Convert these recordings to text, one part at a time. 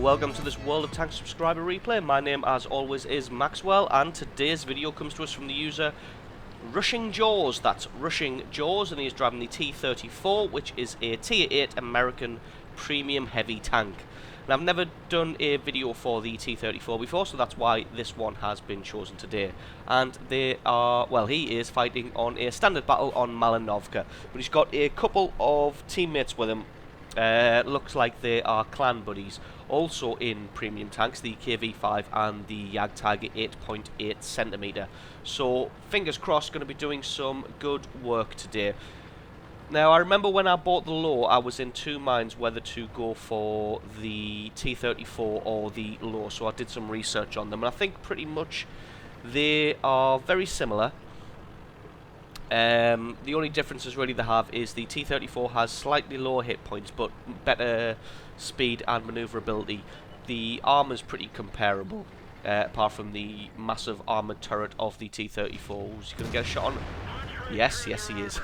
welcome to this World of Tanks subscriber replay. My name, as always, is Maxwell, and today's video comes to us from the user Rushing Jaws. That's Rushing Jaws, and he's driving the T34, which is a Tier 8 American premium heavy tank. And I've never done a video for the T34 before, so that's why this one has been chosen today. And they are, well, he is fighting on a standard battle on Malinovka, but he's got a couple of teammates with him. Looks like they are clan buddies, also in premium tanks, the KV5 and the Jagdtiger 8.8cm. So, fingers crossed, going to be doing some good work today. Now, I remember when I bought the Low, I was in two minds whether to go for the T34 or the Low, so I did some research on them, and I think pretty much they are very similar. The only differences really they have is the T34 has slightly lower hit points but better speed and manoeuvrability. The armour's pretty comparable, apart from the massive armoured turret of the T34. Is he going to get a shot on? Yes, he is.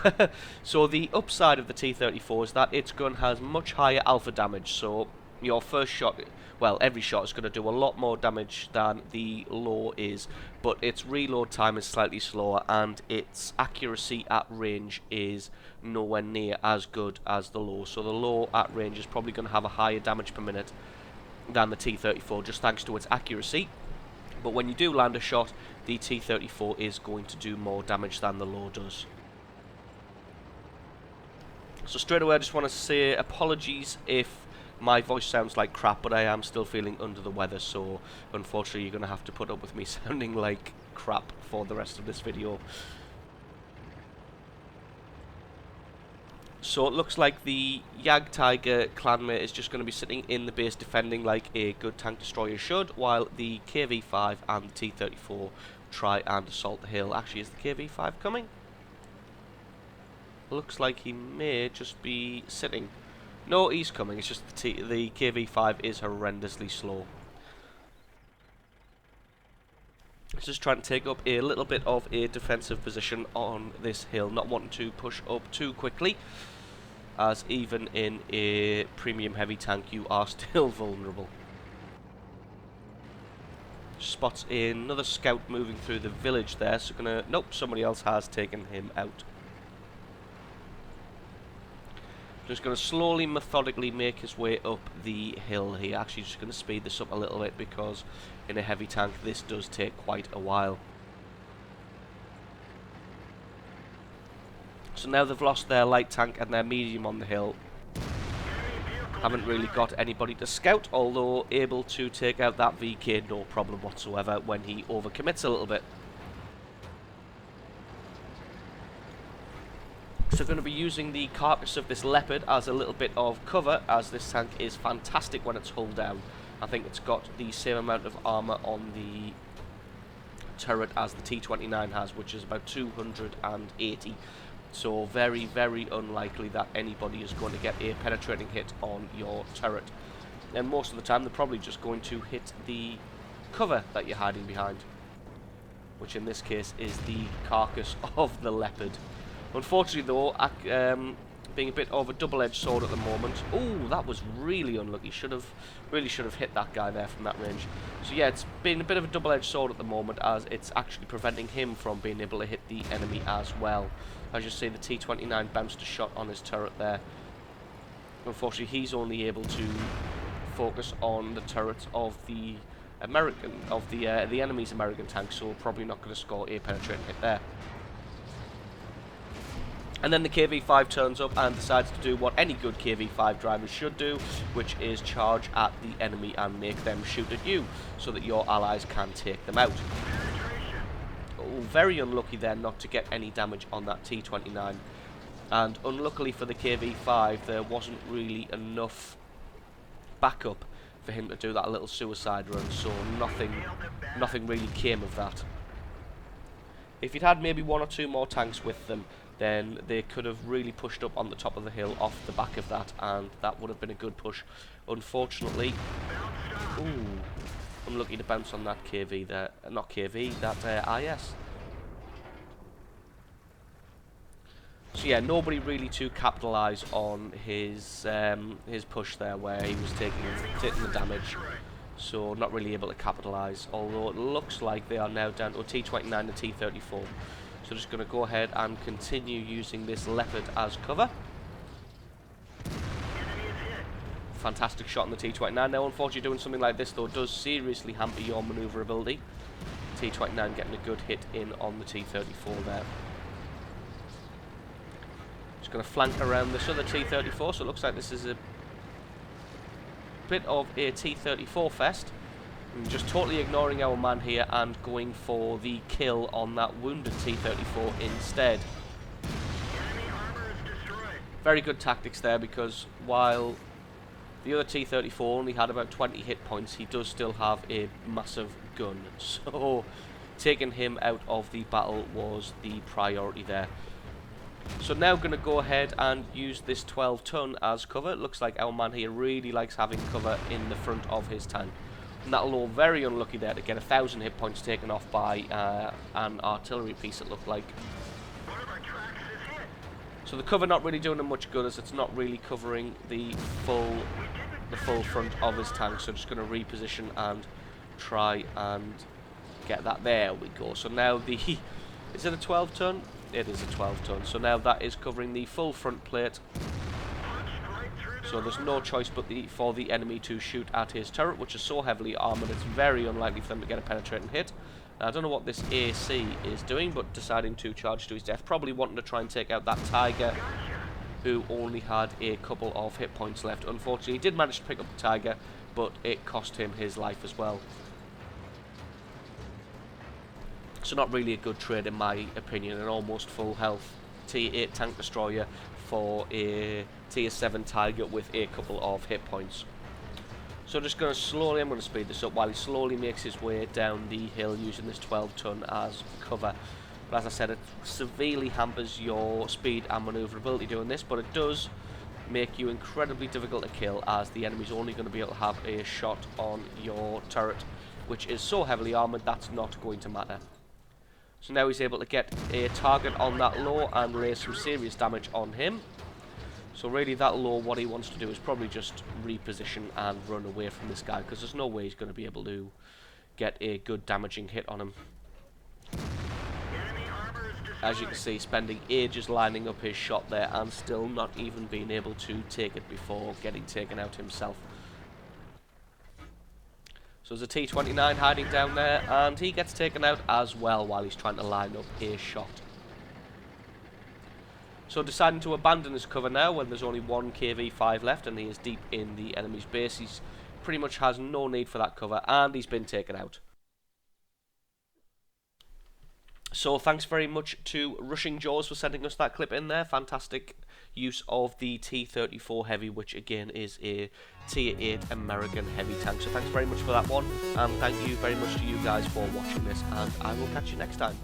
So the upside of the T34 is that its gun has much higher alpha damage, so your first shot, well, every shot is going to do a lot more damage than the Low is, but its reload time is slightly slower and its accuracy at range is nowhere near as good as the Low. So the Low at range is probably going to have a higher damage per minute than the T34, just thanks to its accuracy. But when you do land a shot, the T34 is going to do more damage than the Low does. So straight away I just want to say apologies if my voice sounds like crap, but I am still feeling under the weather, so unfortunately you're going to have to put up with me sounding like crap for the rest of this video. So it looks like the Jagdtiger clanmate is just going to be sitting in the base defending like a good tank destroyer should, while the KV5 and the T34 try and assault the hill. Actually, is the KV5 coming? Looks like he may just be sitting. No, he's coming. It's just the KV5 is horrendously slow. It's just trying to take up a little bit of a defensive position on this hill, not wanting to push up too quickly, as even in a premium heavy tank you are still vulnerable. Spots another scout moving through the village there, so nope, somebody else has taken him out. Just going to slowly, methodically make his way up the hill here. Actually, just going to speed this up a little bit because in a heavy tank this does take quite a while. So now they've lost their light tank and their medium on the hill. Haven't really got anybody to scout, although able to take out that VK no problem whatsoever when he overcommits a little bit. So going to be using the carcass of this Leopard as a little bit of cover, as this tank is fantastic when it's hull down. I think it's got the same amount of armour on the turret as the T29 has, which is about 280. So very, very unlikely that anybody is going to get a penetrating hit on your turret. And most of the time they're probably just going to hit the cover that you're hiding behind, which in this case is the carcass of the Leopard. Unfortunately though, being a bit of a double-edged sword at the moment. Oh, that was really unlucky. Really should have hit that guy there from that range. So yeah, it's been a bit of a double-edged sword at the moment, as it's actually preventing him from being able to hit the enemy as well. As you see, the T29 bounced a shot on his turret there. Unfortunately, he's only able to focus on the turrets of the the enemy's American tank, so probably not going to score a penetrating hit there. And then the KV5 turns up and decides to do what any good KV5 driver should do, which is charge at the enemy and make them shoot at you, so that your allies can take them out. Oh, very unlucky there not to get any damage on that T29. And unluckily for the KV5, there wasn't really enough backup for him to do that little suicide run, so nothing really came of that. If you'd had maybe one or two more tanks with them, then they could have really pushed up on the top of the hill off the back of that, and that would have been a good push. Unfortunately, ooh, unlucky to bounce on that KV there, not KV, that IS. So yeah, nobody really to capitalise on his push there, where he was taking the damage. So not really able to capitalise, although it looks like they are now down to a T29 and T34. So just going to go ahead and continue using this Leopard as cover. Fantastic shot on the T29. Now unfortunately doing something like this though does seriously hamper your manoeuvrability. T29 getting a good hit in on the T34 there. Just going to flank around this other T34, so it looks like this is a bit of a T34 fest. And just totally ignoring our man here and going for the kill on that wounded T34 instead. Very good tactics there, because while the other T34 only had about 20 hit points, he does still have a massive gun. So taking him out of the battle was the priority there. So now going to go ahead and use this 12-ton as cover. It looks like our man here really likes having cover in the front of his tank. And that'll all very unlucky there to get 1,000 hit points taken off by an artillery piece, it looked like. So the cover not really doing him much good, as it's not really covering the full front of his tank. So just going to reposition and try and get that. There we go. So now the is it a 12-ton? It is a 12-ton. So now that is covering the full front plate. So there's no choice but for the enemy to shoot at his turret, which is so heavily armoured it's very unlikely for them to get a penetrating hit. Now, I don't know what this AC is doing, but deciding to charge to his death. Probably wanting to try and take out that Tiger, who only had a couple of hit points left. Unfortunately, he did manage to pick up the Tiger, but it cost him his life as well. So not really a good trade in my opinion. An almost full health T8 tank destroyer for a Tier 7 Tiger with a couple of hit points. So just going to slowly, I'm going to speed this up while he slowly makes his way down the hill using this 12-ton as cover. But as I said, it severely hampers your speed and manoeuvrability doing this, but it does make you incredibly difficult to kill, as the enemy's only going to be able to have a shot on your turret, which is so heavily armoured that's not going to matter. So now he's able to get a target on that low and lay some serious damage on him. So really that low, what he wants to do is probably just reposition and run away from this guy, because there's no way he's going to be able to get a good damaging hit on him. As you can see, spending ages lining up his shot there and still not even being able to take it before getting taken out himself. So there's a T29 hiding down there, and he gets taken out as well while he's trying to line up a shot. So deciding to abandon his cover now when there's only one KV-5 left and he is deep in the enemy's base. He's pretty much has no need for that cover, and he's been taken out. So thanks very much to Rushing Jaws for sending us that clip in there. Fantastic use of the T34 Heavy, which again is a Tier 8 American heavy tank. So thanks very much for that one, and thank you very much to you guys for watching this, and I will catch you next time.